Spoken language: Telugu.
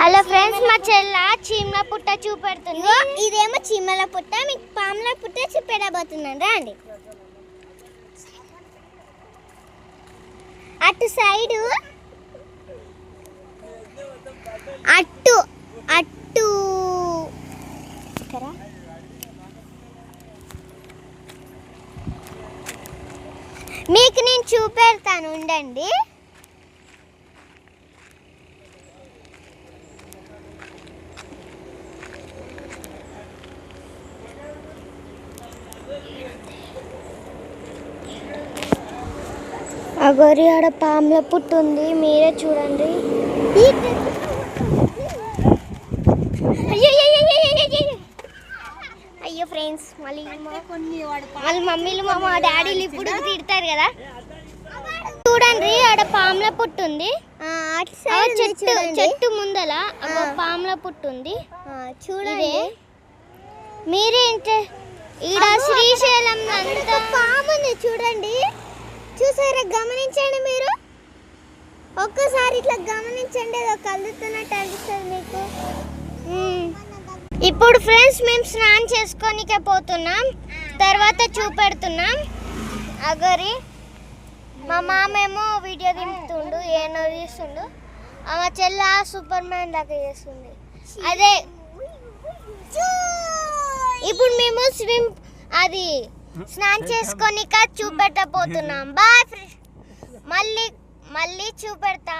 హలో ఫ్రెండ్స్, మా చెల్ల చీమల పుట్ట చూపెడుతుంది. ఇదేమో చీమల పుట్ట, మీకు పాముల పుట్ట చూపెట్టబోతున్నాను. రండి. అటు సైడు అట్టు అట్టు మీకు నేను చూపెడతాను, ఉండండి. అగోరి ఆడ పాముల పుట్టు ఉంది, మీరే చూడండి. అయ్యో ఫ్రెండ్స్, మళ్ళీ మమ్మీలు మా డాడీలు ఇప్పుడు తిడతారు కదా. చూడండి, ఆడ పాముల పుట్టు ఉంది. చెట్టు ముందల పాముల పుట్టు ఉంది. చూడండి. మీరేంటే ఈడ శ్రీశైలం అంతా పాము ఉంది, చూడండి. చూసారా? గమనించండి, మీరు ఒక్కసారి ఇట్లా గమనించండి, ఏదో కలుగుతున్నట్టు అనిపిస్తుంది మీకు. ఇప్పుడు ఫ్రెండ్స్, మేము స్నానం చేసుకోనికే పోతున్నాం, తర్వాత చూపెడుతున్నాం. అగరి మా మామేమో వీడియో దింపుతుండు, ఏనో తీస్తుండు. మా చెల్ల సూపర్ మ్యాన్ లాగా చేస్తుంది. అదే ఇప్పుడు మేము స్నానం చేసుకొని చూపెట్టబోతున్నాం. బాయ్ ఫ్రెండ్స్, మళ్ళీ చూపెడతా.